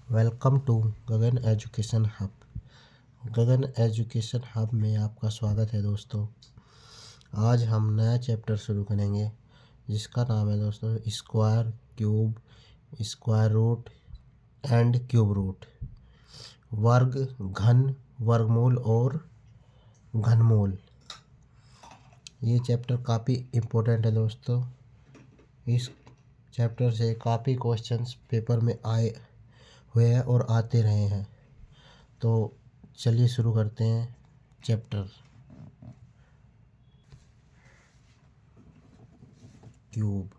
Welcome to Gagan education hub. Gagan education hub में आपका स्वागत है दोस्तों। आज हम नया चैप्टर शुरू करेंगे जिसका नाम है दोस्तों square, cube, square root and cube root. वर्ग, घन, वर्गमूल और घनमूल। ये चैप्टर काफ़ी इम्पोर्टेंट है दोस्तों। इस चैप्टर से काफ़ी क्वेश्चंस पेपर में आए हुए हैं और आते रहे हैं। तो चलिए शुरू करते हैं चैप्टर। क्यूब।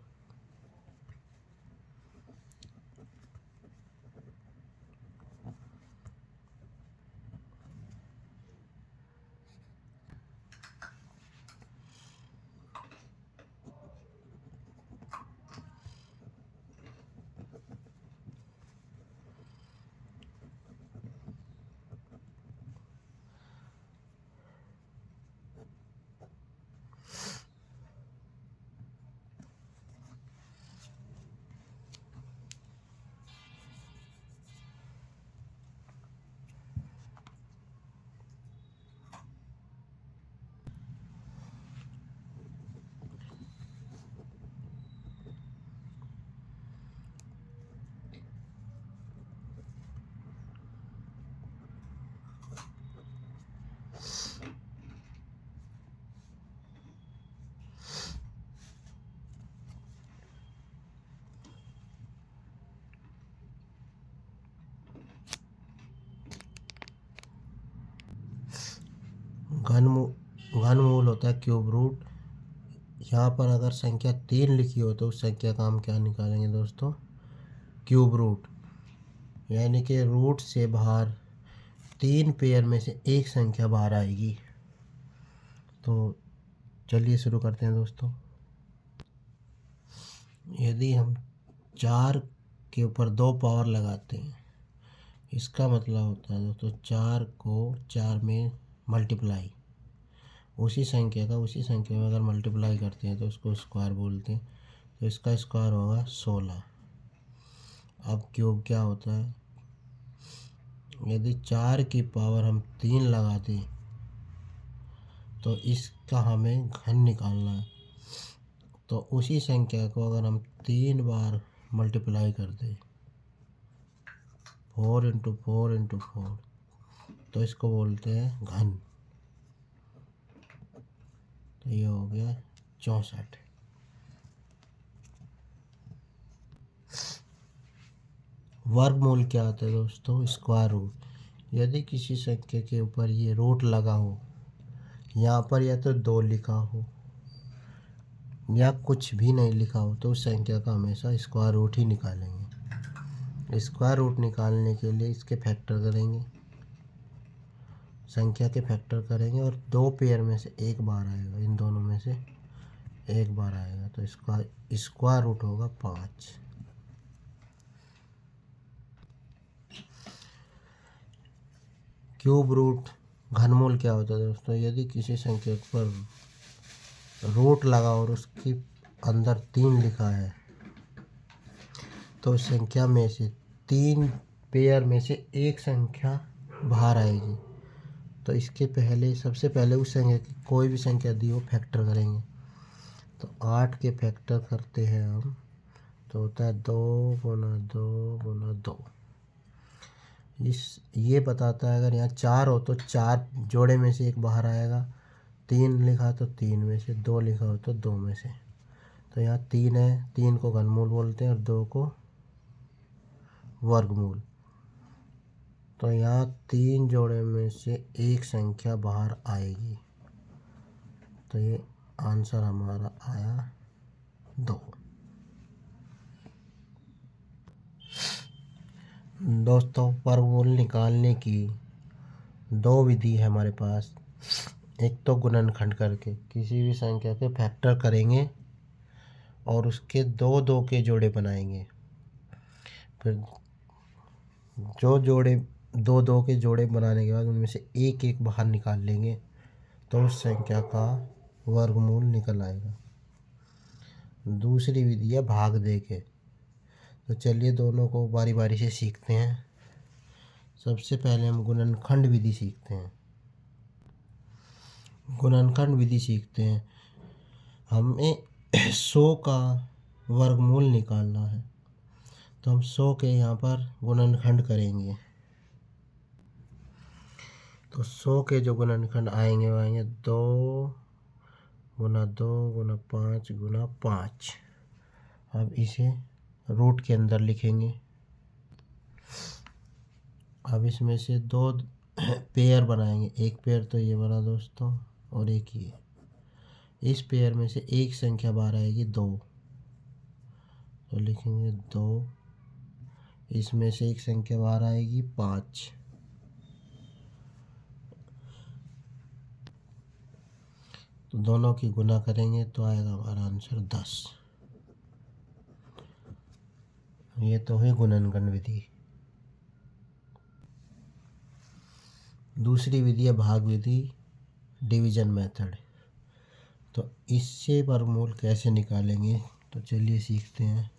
घनमूल होता है क्यूब रूट। यहाँ पर अगर संख्या 3 लिखी हो तो उस संख्या का हम क्या निकालेंगे दोस्तों? Cube root. यानी कि रूट से बाहर 3 पेयर में से एक संख्या बाहर आएगी। तो चलिए शुरू करते हैं दोस्तों। यदि हम 4 के ऊपर 2 पावर लगाते हैं, इसका मतलब होता है दोस्तों 4 को 4 में मल्टीप्लाई, उसी संख्या में अगर मल्टीप्लाई करते हैं तो उसको स्क्वायर बोलते हैं। तो इसका स्क्वायर होगा 16। अब क्यूब क्या होता है? यदि 4 की पावर हम 3 लगा दें तो इसका हमें घन निकालना है। तो उसी संख्या को अगर हम 3 बार मल्टीप्लाई कर दें, 4 इंटू 4 इंटू 4, तो इसको बोलते हैं घन। तो ये हो गया 64। वर्गमूल क्या होता है दोस्तों? Square root. यदि किसी संख्या के ऊपर ये रूट लगा हो, यहाँ पर या तो 2 लिखा हो या कुछ भी नहीं लिखा हो, तो उस संख्या का हमेशा स्क्वायर रूट ही निकालेंगे। स्क्वायर रूट निकालने के लिए इसके फैक्टर करेंगे, संख्या के फैक्टर करेंगे और 2 पेयर में से एक बार आएगा, इन दोनों में से एक बार आएगा। तो इसका स्क्वायर रूट होगा 5। Cube root. घनमूल क्या होता है दोस्तों? यदि किसी संख्या पर रूट लगा और उसके अंदर 3 लिखा है तो संख्या में से 3 पेयर में से एक संख्या बाहर आएगी। तो इसके पहले सबसे पहले उस संख्या की कोई भी संख्या दी हो फैक्टर करेंगे। तो 8 के फैक्टर करते हैं हम, तो होता है 2 गुना 2 गुना 2। ये बताता है अगर यहाँ 4 हो तो 4 जोड़े में से एक बाहर आएगा, 3 लिखा तो 3 में से, 2 लिखा हो तो 2 में से। तो यहाँ 3 है, 3 को घनमूल बोलते हैं और 2 को वर्गमूल। तो यहाँ 3 जोड़े में से एक संख्या बाहर आएगी। तो ये आंसर हमारा आया 2। दोस्तों वर्गमूल निकालने की 2 विधि है हमारे पास। एक तो गुणनखंड करके किसी भी संख्या के फैक्टर करेंगे और उसके 2 के जोड़े बनाएंगे। फिर जो जोड़े 2 के जोड़े बनाने के बाद उनमें से एक एक बाहर निकाल लेंगे तो उस संख्या का वर्गमूल निकल आएगा। दूसरी विधि है भाग दे के। तो चलिए दोनों को बारी बारी से सीखते हैं। सबसे पहले हम गुणनखंड विधि सीखते हैं। गुणनखंड विधि सीखते हैं। हमें 100 का वर्गमूल निकालना है, तो हम 100 के यहाँ पर गुणनखंड करेंगे। तो 100 के जो गुणनखंड आएंगे वो आएंगे 2 गुना 2 गुना 5 गुना 5। अब इसे रूट के अंदर लिखेंगे। अब इसमें से 2 पेयर बनाएंगे। एक पेयर तो ये बना दोस्तों, और एक ये। इस पेयर में से एक संख्या बाहर आएगी 2, तो लिखेंगे 2। इसमें से एक संख्या बाहर आएगी 5, तो दोनों की गुना करेंगे तो आएगा हमारा आंसर 10। ये तो है गुणनखंड विधि। दूसरी विधि है भाग विधि, डिवीजन मेथड। तो इससे वर्गमूल कैसे निकालेंगे, तो चलिए सीखते हैं।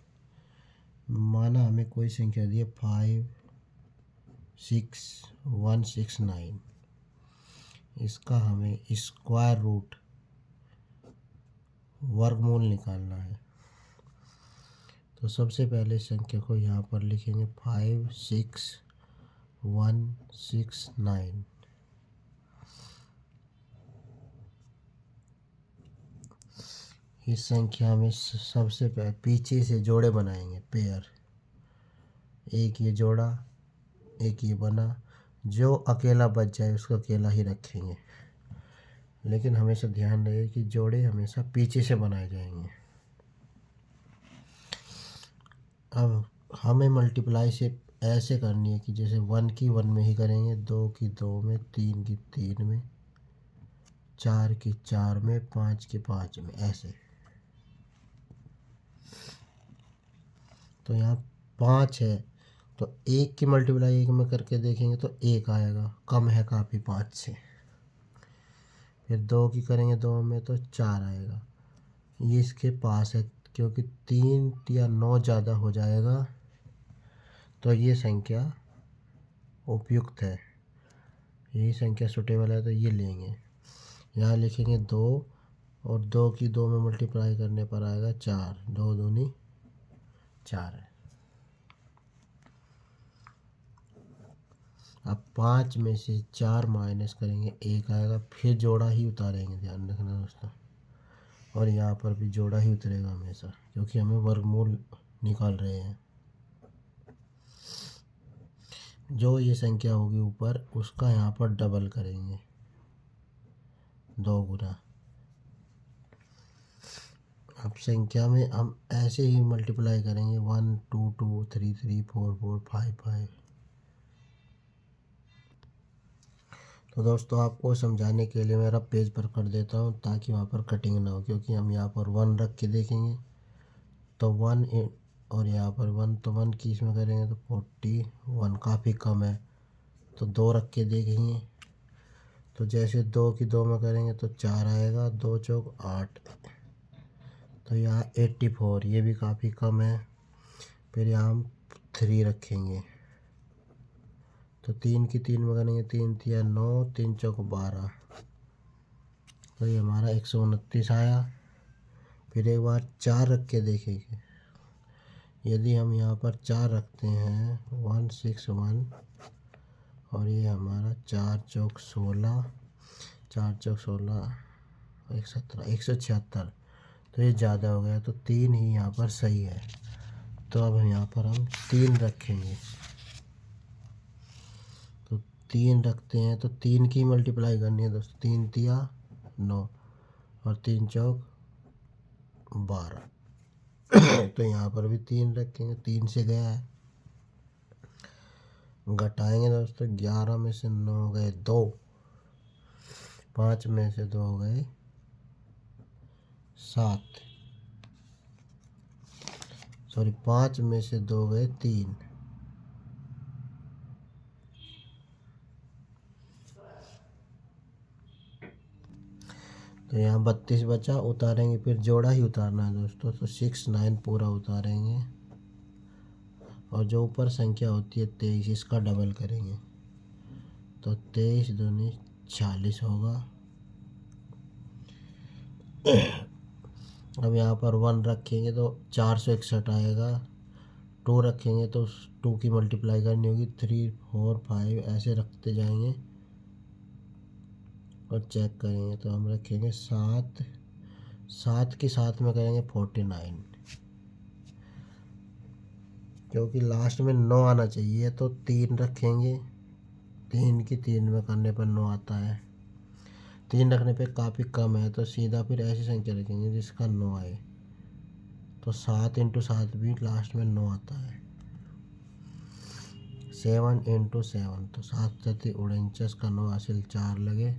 माना हमें कोई संख्या दी है 5 6 1 6 9। इसका हमें स्क्वायर रूट वर्गमूल निकालना है। तो सबसे पहले संख्या को यहाँ पर लिखेंगे 5 6 1 6 9। इस संख्या में सबसे पहले पीछे से जोड़े बनाएंगे, पेयर। एक ये जोड़ा, एक ये बना। जो अकेला बच जाए उसको अकेला ही रखेंगे, लेकिन हमेशा ध्यान रहे कि जोड़े हमेशा पीछे से बनाए जाएंगे। अब हमें मल्टीप्लाई से ऐसे करनी है कि जैसे 1 की 1 में ही करेंगे, 2 की 2 में, 3 की 3 में, 4 की 4 में, 5 की 5 में, ऐसे। तो यहाँ 5 है, तो 1 की मल्टीप्लाई 1 में करके देखेंगे तो 1 आएगा, कम है काफ़ी 5 से। फिर 2 की करेंगे 2 में तो 4 आएगा, ये इसके पास है। क्योंकि 3 या 9 ज़्यादा हो जाएगा तो ये संख्या उपयुक्त है, यही संख्या सुटेबल है, तो ये लेंगे। यहाँ लिखेंगे 2, और 2 की 2 में मल्टीप्लाई करने पर आएगा 4, 2 दूनी 4 है। अब 5 में से 4 माइनस करेंगे, 1 आएगा। फिर जोड़ा ही उतारेंगे, ध्यान रखना दोस्तों। और यहाँ पर भी जोड़ा ही उतरेगा हमेशा, क्योंकि हमें वर्गमूल निकाल रहे हैं। जो ये संख्या होगी ऊपर, उसका यहाँ पर डबल करेंगे, 2 गुना। अब संख्या में हम ऐसे ही मल्टीप्लाई करेंगे, 1 2 2 3 3 4 4 5 5। तो दोस्तों आपको समझाने के लिए मैं रफ पेज पर कर देता हूँ, ताकि वहाँ पर कटिंग ना हो। क्योंकि हम यहाँ पर 1 रख के देखेंगे तो 1, और यहाँ पर 1, तो 1 की इसमें करेंगे तो 41, काफ़ी कम है। तो 2 रख के देखेंगे, तो जैसे 2 की 2 में करेंगे तो 4 आएगा, 2 चौक 8। तो यहाँ 84, ये भी काफ़ी कम है। फिर यहाँ हम 3 रखेंगे, तो 3 की 3 में करेंगे, 3 तिया 9, 3 चौक 12। तो ये हमारा 129 आया। फिर एक बार 4 रख के देखेंगे। यदि हम यहाँ पर 4 रखते हैं, 161, और ये हमारा 4 चौक 16, 4 चौक 16, 117, 176। तो ये ज़्यादा हो गया, तो 3 ही यहाँ पर सही है। तो अब यहाँ पर हम 3 रखेंगे। तो 3 रखते हैं, तो 3 की मल्टीप्लाई करनी है दोस्तों। 3 तिया 9, और 3 चौक 12। तो यहाँ पर भी 3 रखेंगे, 3 से गया है। घटाएंगे दोस्तों, 11 में से 9 गए 2, 5 में से 2 गए 7, सॉरी 5 में से 2 गए 3। तो यहाँ 32 बचा, उतारेंगे। फिर जोड़ा ही उतारना है दोस्तों, तो 6 9 पूरा उतारेंगे, और जो ऊपर संख्या होती है 23, इसका डबल करेंगे। तो 23 दूनी 40 होगा। अब यहाँ पर 1 रखेंगे तो 461 आएगा। 2 रखेंगे तो 2 की मल्टीप्लाई करनी होगी, 3 4 5 ऐसे रखते जाएंगे और चेक करेंगे। तो हम रखेंगे 7, 7 के साथ में करेंगे 49, क्योंकि लास्ट में 9 आना चाहिए। तो 3 रखेंगे, 3 की 3 में करने पर 9 आता है। 3 रखने पे काफ़ी कम है, तो सीधा फिर ऐसी संख्या रखेंगे जिसका 9 आए। तो 7 इंटू 7 भी लास्ट में 9 आता है। 7 इंटू 7 तो 7 7 49 का 9 हासिल 4 लगे।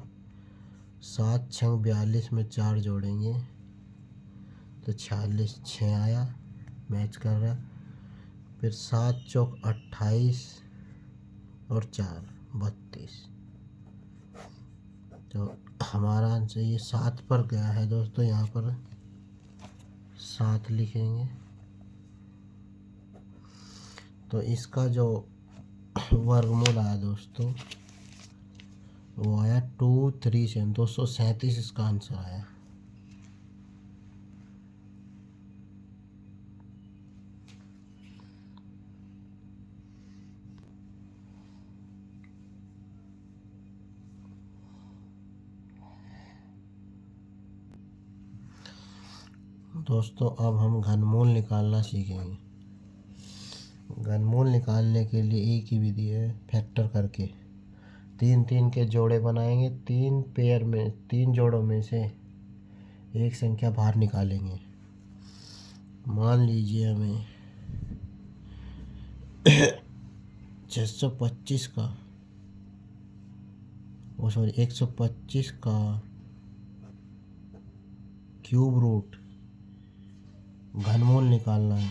7 6 42 में 4 जोड़ेंगे तो 46 6 आया, मैच कर रहा। फिर 7 चौक 28 और 4 32। तो हमारा आंसर ये 7 पर गया है दोस्तों। यहाँ पर 7 लिखेंगे। तो इसका जो वर्गमूल आया दोस्तों वो आया 237, 237 इसका आंसर आया। दोस्तों अब हम घनमूल निकालना सीखेंगे। घनमूल निकालने के लिए एक ही विधि है, फैक्टर करके 3 3 के जोड़े बनाएंगे। 3 जोड़ों में से एक संख्या बाहर निकालेंगे। मान लीजिए हमें 625 का 125 का क्यूब रूट घनमूल निकालना है।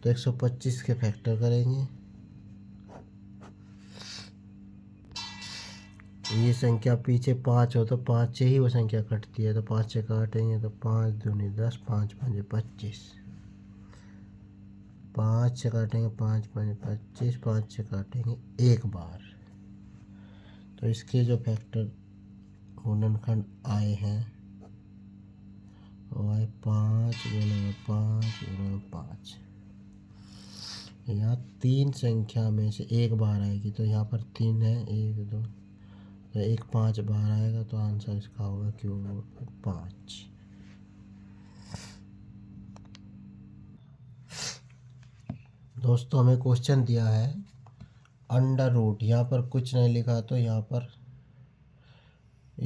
तो 125 के फैक्टर करेंगे। ये संख्या पीछे 5 हो तो 5 से ही वो संख्या कटती है, तो 5 से काटेंगे तो 5 दूनी 10, 5 5 25। 5 से काटेंगे 5 5 25, 5 से काटेंगे एक बार। तो इसके जो फैक्टर गुणनखंड आए हैं वो आए 5 गुणा 5 गुणा 5। यहाँ 3 संख्या में से एक बार आएगी, तो यहाँ पर 3 है, 1 2, तो 1 5 बाहर आएगा। तो आंसर इसका होगा क्यूब 5। दोस्तों हमें क्वेश्चन दिया है अंडर रूट, यहाँ पर कुछ नहीं लिखा तो यहाँ पर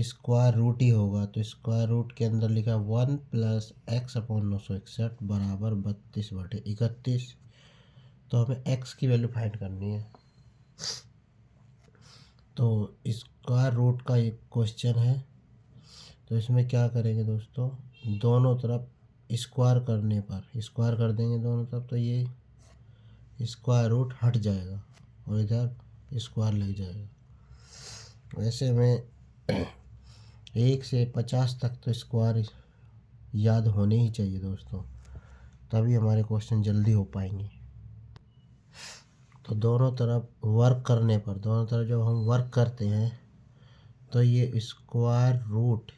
स्क्वायर रूट ही होगा। तो स्क्वायर रूट के अंदर लिखा 1 प्लस एक्स अपॉन 961 बराबर 32/31। तो हमें एक्स की वैल्यू फाइंड करनी है। तो स्क्वायर रूट का एक क्वेश्चन है, तो इसमें क्या करेंगे दोस्तों, दोनों तरफ स्क्वायर करने पर स्क्वायर कर देंगे दोनों तरफ, तो ये स्क्वायर रूट हट जाएगा और इधर स्क्वायर लग जाएगा। वैसे हमें 1 से 50 तक तो स्क्वायर याद होने ही चाहिए दोस्तों, तभी हमारे क्वेश्चन जल्दी हो पाएंगे। तो दोनों तरफ वर्क करने पर, दोनों तरफ जब हम वर्क करते हैं तो ये स्क्वायर रूट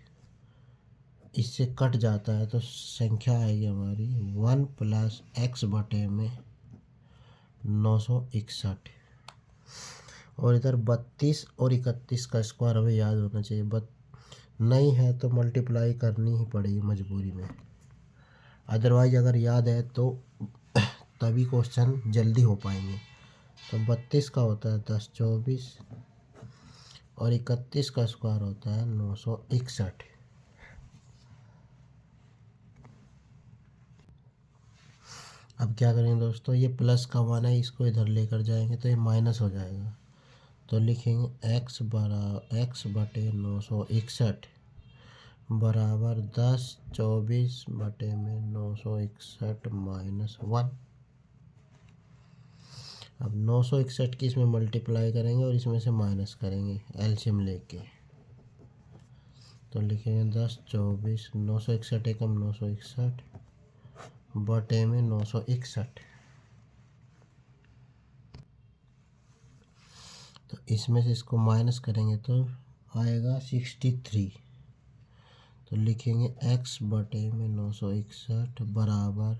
इससे कट जाता है, तो संख्या आएगी हमारी 1 प्लस एक्स बटे में 961। और इधर 32 और 31 का स्क्वायर हमें याद होना चाहिए। नहीं है तो मल्टीप्लाई करनी ही पड़ेगी मजबूरी में, अदरवाइज अगर याद है तो तभी क्वेश्चन जल्दी हो पाएंगे। तो 32 का होता है 10 24 और 31 का स्क्वायर होता है 961। अब क्या करेंगे दोस्तों, ये प्लस का मान है, इसको इधर लेकर जाएंगे तो ये माइनस हो जाएगा। तो लिखेंगे एक्स बटे 961 बराबर 10 24 बटे में 961 माइनस 1। अब 961 की इसमें मल्टीप्लाई करेंगे और इसमें से माइनस करेंगे एलसीएम लेके। तो लिखेंगे 10 24 961 एकम 961 बटे में 961। तो इसमें से इसको माइनस करेंगे तो आएगा 63। तो लिखेंगे x बटे में 961 बराबर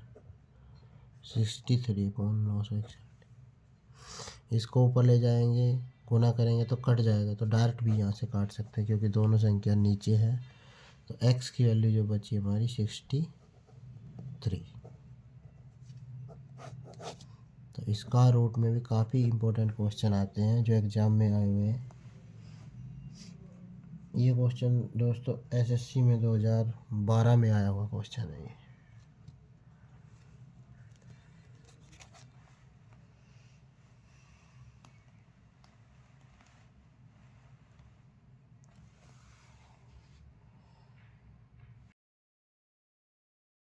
63.961। इसको ऊपर ले जाएंगे, गुना करेंगे तो कट जाएगा, तो डायरेक्ट भी यहाँ से काट सकते हैं क्योंकि दोनों संख्या नीचे है। तो x की वैल्यू जो बची हमारी 63। तो इसका रूट में भी काफ़ी इम्पोर्टेंट क्वेश्चन आते हैं जो एग्ज़ाम में आए हुए हैं। ये क्वेश्चन दोस्तों एसएससी में 2012 में आया हुआ क्वेश्चन है ये।